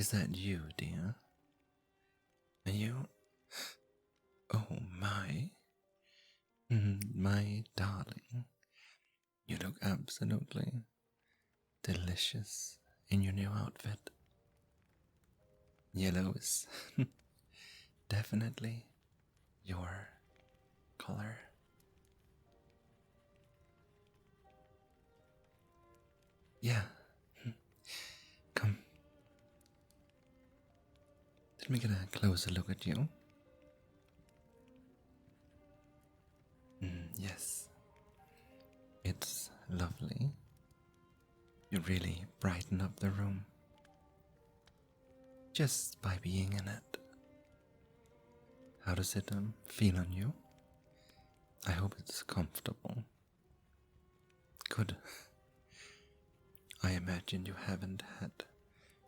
Is that you, dear? Are you? Oh my. My darling. You look absolutely delicious in your new outfit. Yellow is definitely your color. Yeah. Come. Let me get a closer look at you. Yes. It's lovely. You really brighten up the room just by being in it. How does it feel on you? I hope it's comfortable. Good. I imagine you haven't had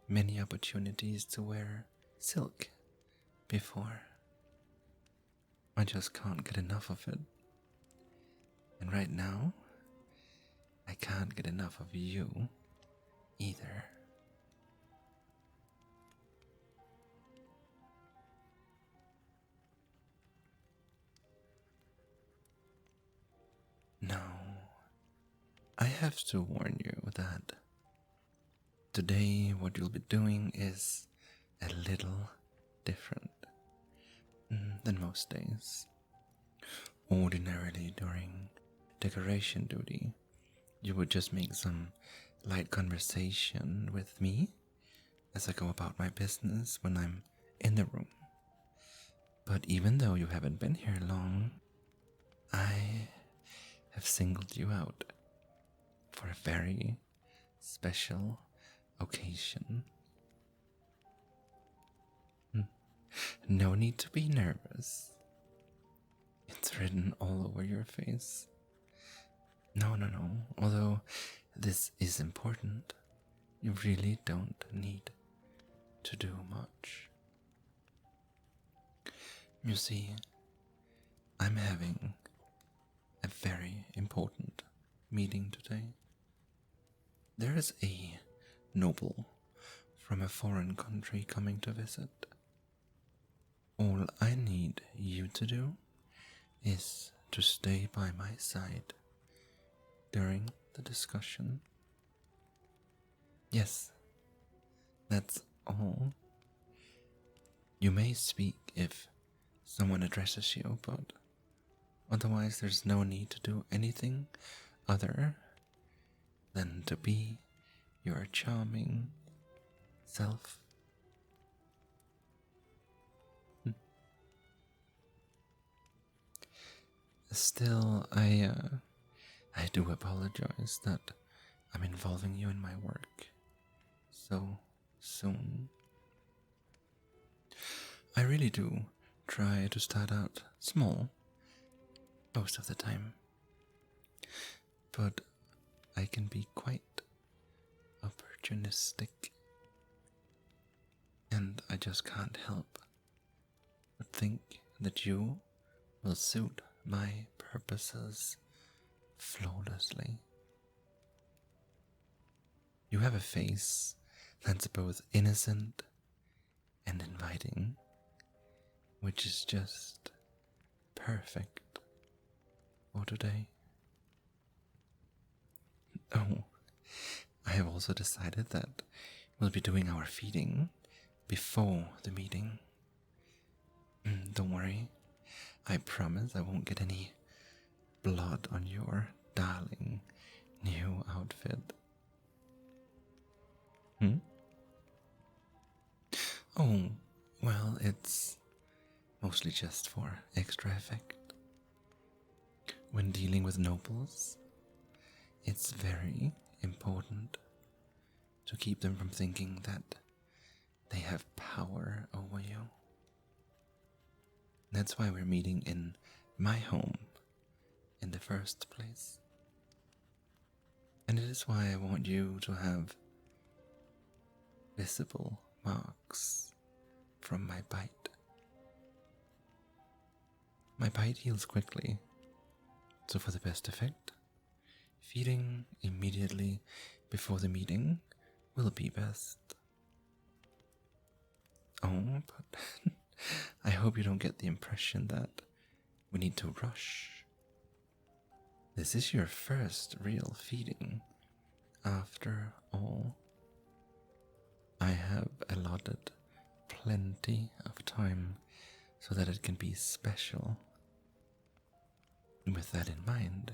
many opportunities to wear silk before. I just can't get enough of it. And right now, I can't get enough of you either. Now, I have to warn you that today what you'll be doing is a little different than most days. Ordinarily, during decoration duty, you would just make some light conversation with me as I go about my business when I'm in the room. But even though you haven't been here long, I have singled you out for a very special occasion. No need to be nervous. It's written all over your face. No. Although this is important, you really don't need to do much. You see, I'm having a very important meeting today. There is a noble from a foreign country coming to visit. All I need you to do is to stay by my side during the discussion. Yes, that's all. You may speak if someone addresses you, but otherwise there's no need to do anything other than to be your charming self. Still, I do apologize that I'm involving you in my work so soon. I really do try to start out small most of the time, but I can be quite opportunistic, and I just can't help but think that you will suit my purposes flawlessly. You have a face that's both innocent and inviting, which is just perfect for today. Oh, I have also decided that we'll be doing our feeding before the meeting. Don't worry, I promise I won't get any blood on your darling new outfit. Oh, well, it's mostly just for extra effect. When dealing with nobles, it's very important to keep them from thinking that they have power over you. That's why we're meeting in my home in the first place. And it is why I want you to have visible marks from my bite. My bite heals quickly, so for the best effect, feeding immediately before the meeting will be best. Oh, but I hope you don't get the impression that we need to rush. This is your first real feeding, after all. I have allotted plenty of time so that it can be special. With that in mind,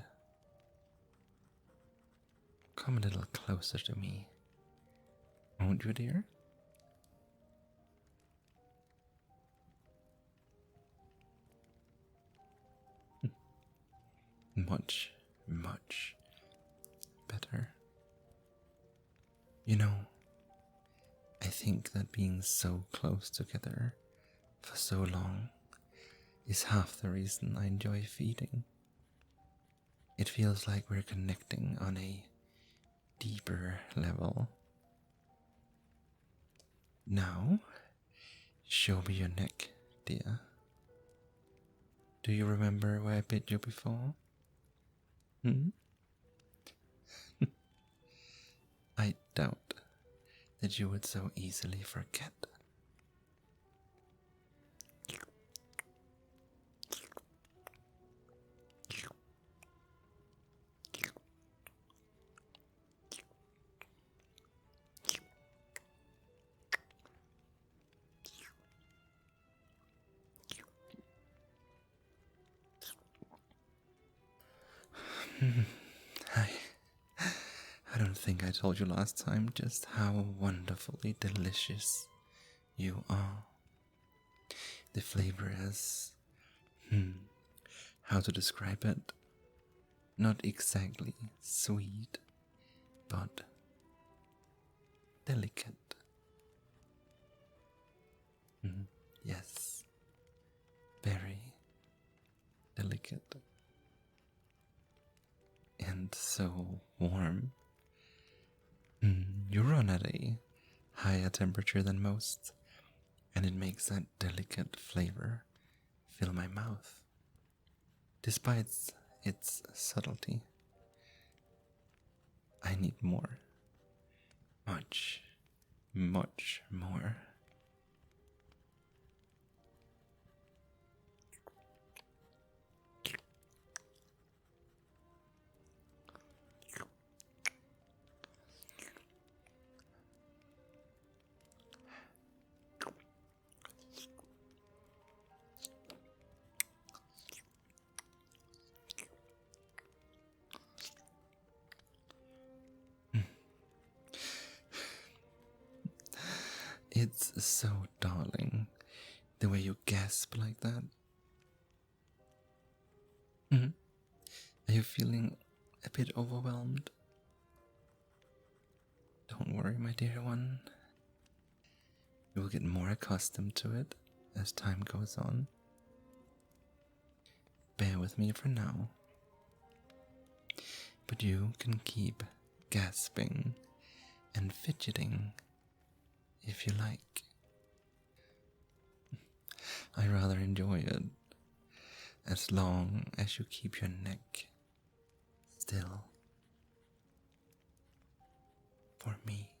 come a little closer to me, won't you, dear? Much, much better. You know, I think that being so close together for so long is half the reason I enjoy feeding. It feels like we're connecting on a deeper level. Now, show me your neck, dear. Do you remember where I bit you before? Hmm? I doubt that you would so easily forget. I, I don't think I told you last time just how wonderfully delicious you are. The flavor is, how to describe it? Not exactly sweet, but delicate. Yes, very delicate. And so warm. You run at a higher temperature than most, and it makes that delicate flavor fill my mouth. Despite its subtlety, I need more. Much, much more. It's so darling, the way you gasp like that. Are you feeling a bit overwhelmed? Don't worry, my dear one. You will get more accustomed to it as time goes on. Bear with me for now. But you can keep gasping and fidgeting if you like. I rather enjoy it as long as you keep your neck still for me.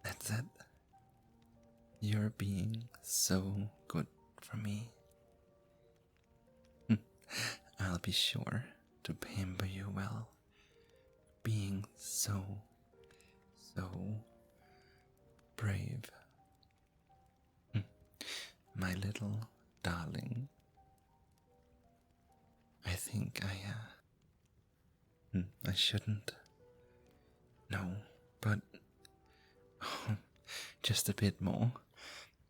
That's it. You're being so good for me. I'll be sure to pamper you well. Being so, so brave. My little darling. I think I shouldn't. No, but just a bit more.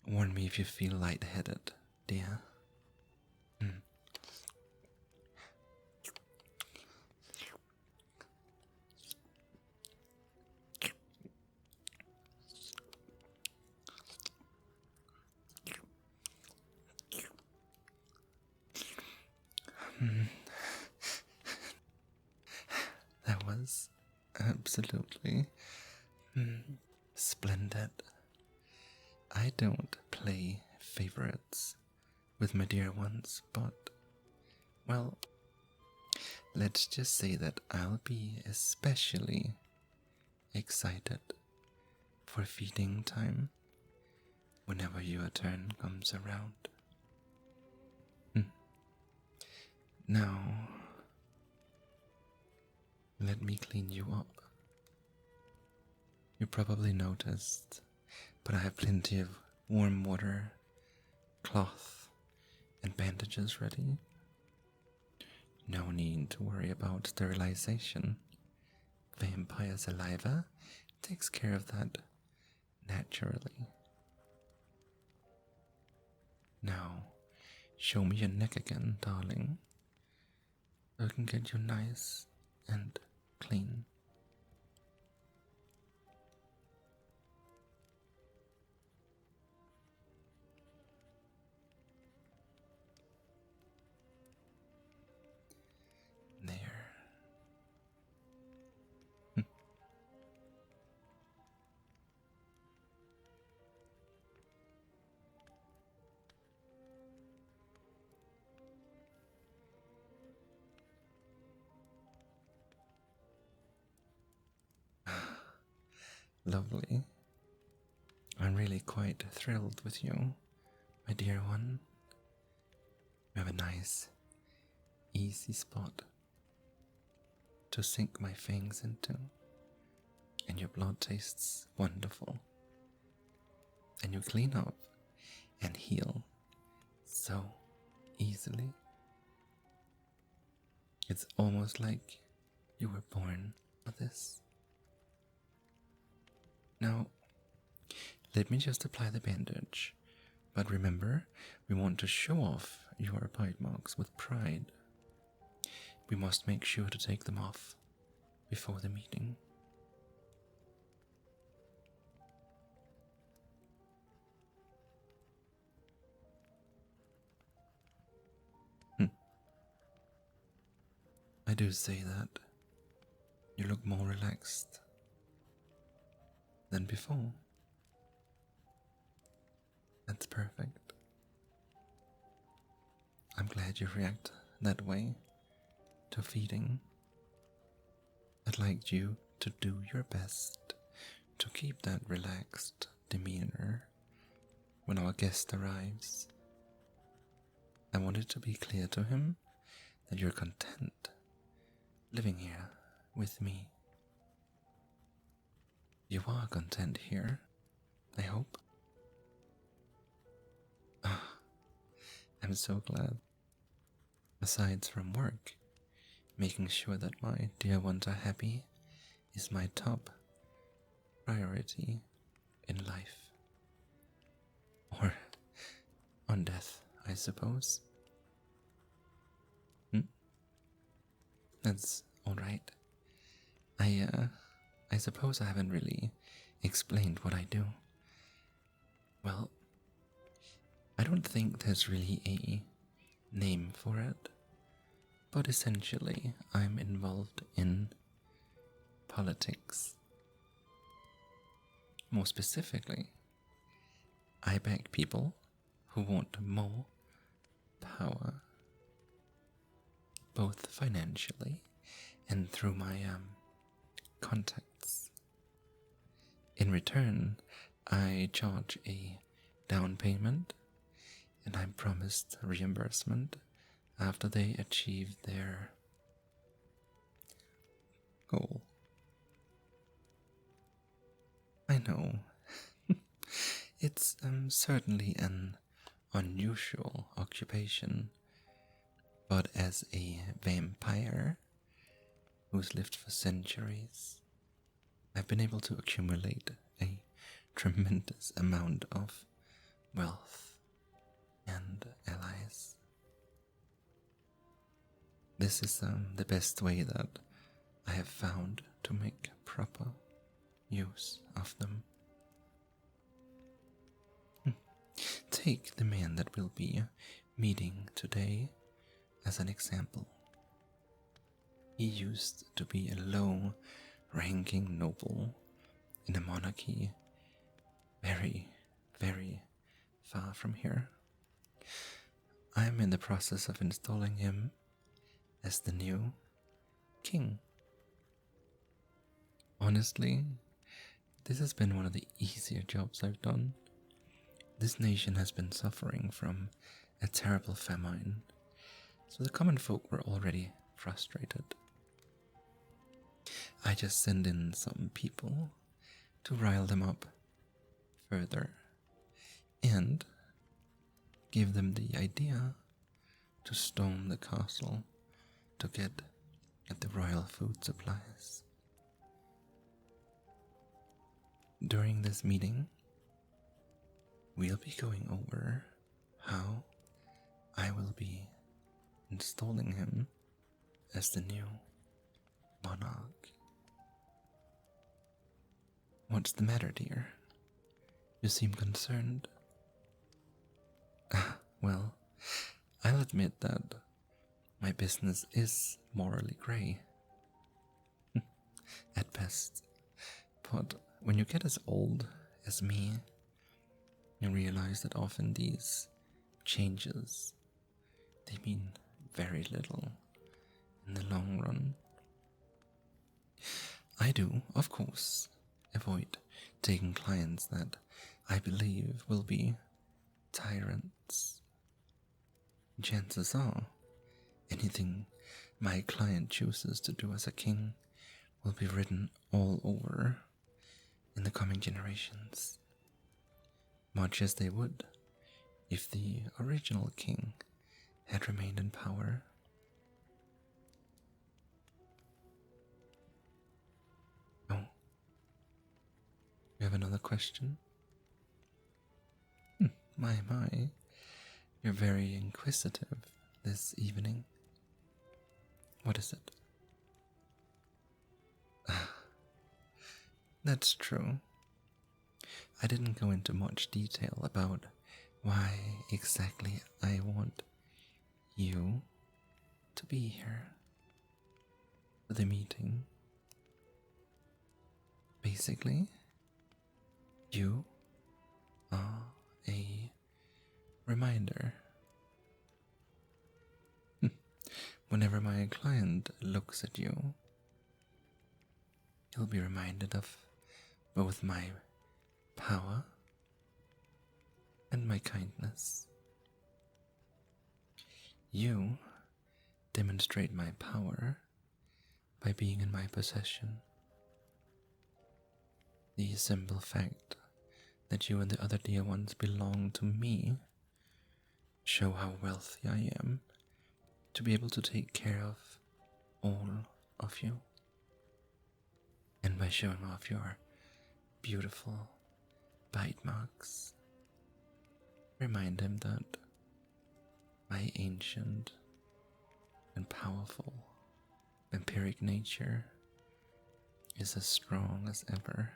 Warn me if you feel lightheaded, dear. Yes, absolutely. Splendid. I don't play favorites with my dear ones, but, well, let's just say that I'll be especially excited for feeding time whenever your turn comes around. Now, let me clean you up. You probably noticed, but I have plenty of warm water, cloth, and bandages ready. No need to worry about sterilization. Vampire saliva takes care of that naturally. Now, show me your neck again, darling. So I can get you nice and clean. There. Lovely. I'm really quite thrilled with you, my dear one. You have a nice, easy spot to sink my fangs into, and your blood tastes wonderful. And you clean up and heal so easily. It's almost like you were born for this. Now, let me just apply the bandage. But remember, we want to show off your bite marks with pride. We must make sure to take them off before the meeting. I do say that you look more relaxed than before. That's perfect. I'm glad you react that way to feeding. I'd like you to do your best to keep that relaxed demeanor when our guest arrives. I want it to be clear to him that you're content living here with me. You are content here, I hope. I'm so glad. Aside from work, making sure that my dear ones are happy is my top priority in life. Or on death, I suppose. That's alright. I suppose I haven't really explained what I do. Well, I don't think there's really a name for it, but essentially I'm involved in politics. More specifically, I back people who want more power, both financially and through my contacts. In return, I charge a down payment and I'm promised reimbursement after they achieve their goal. I know. It's certainly an unusual occupation, but as a vampire who's lived for centuries, I've been able to accumulate a tremendous amount of wealth and allies. This is the best way that I have found to make proper use of them. Take the man that we'll be meeting today as an example. He used to be a low-ranking noble in a monarchy very, very far from here. I am in the process of installing him as the new king. Honestly, this has been one of the easier jobs I've done. This nation has been suffering from a terrible famine, so the common folk were already frustrated. I just send in some people to rile them up further and give them the idea to storm the castle to get at the royal food supplies. During this meeting, we'll be going over how I will be installing him as the new monarch. What's the matter, dear? You seem concerned. Well, I'll admit that my business is morally grey. At best. But when you get as old as me, you realize that often these changes, they mean very little in the long run. I do, of course, avoid taking clients that I believe will be tyrants. Chances are, anything my client chooses to do as a king will be written all over in the coming generations, much as they would if the original king had remained in power. Oh, you have another question? My, you're very inquisitive this evening. What is it? That's true. I didn't go into much detail about why exactly I want you to be here for the meeting. Basically, you are a reminder. Whenever my client looks at you, he'll be reminded of both my power and my kindness. You demonstrate my power by being in my possession. The simple fact that you and the other dear ones belong to me show how wealthy I am to be able to take care of all of you. And by showing off your beautiful bite marks, remind him that my ancient and powerful vampiric nature is as strong as ever.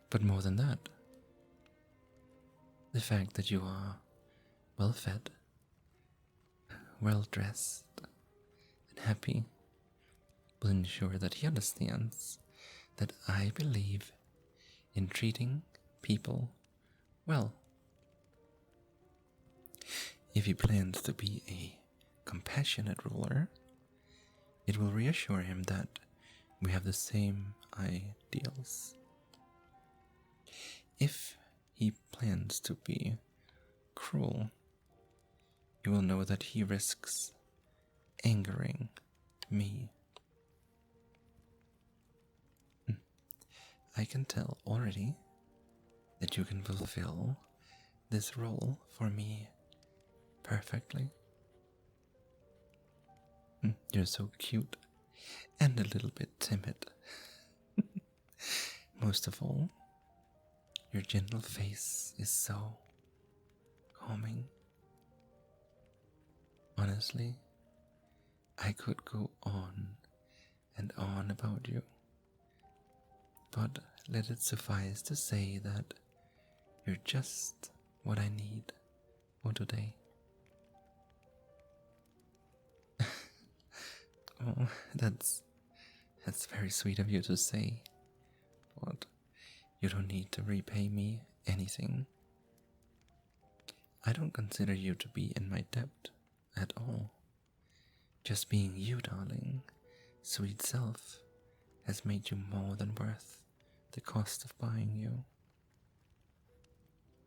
But more than that, the fact that you are well fed, well dressed, and happy will ensure that he understands that I believe in treating people well. If he plans to be a compassionate ruler, it will reassure him that we have the same ideals. If he plans to be cruel, you will know that he risks angering me. I can tell already that you can fulfill this role for me perfectly. You're so cute and a little bit timid. Most of all, your gentle face is so calming. Honestly, I could go on and on about you, but let it suffice to say that you're just what I need for today. Oh, that's very sweet of you to say, but you don't need to repay me anything. I don't consider you to be in my debt at all. Just being you, darling, sweet self, has made you more than worth the cost of buying you.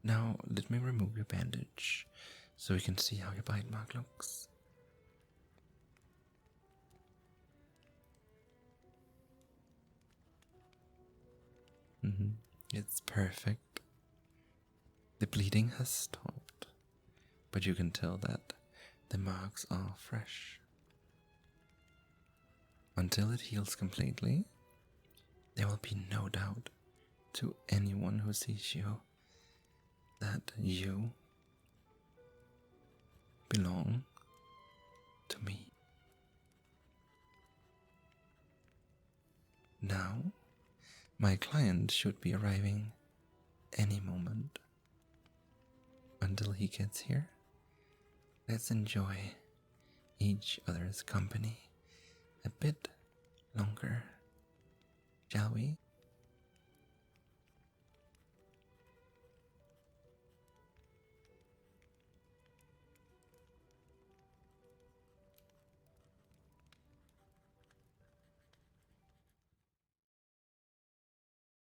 Now, let me remove your bandage so we can see how your bite mark looks. It's perfect. The bleeding has stopped, but you can tell that the marks are fresh. Until it heals completely, there will be no doubt to anyone who sees you that you belong to me. Now, my client should be arriving any moment. Until he gets here, let's enjoy each other's company a bit longer, shall we?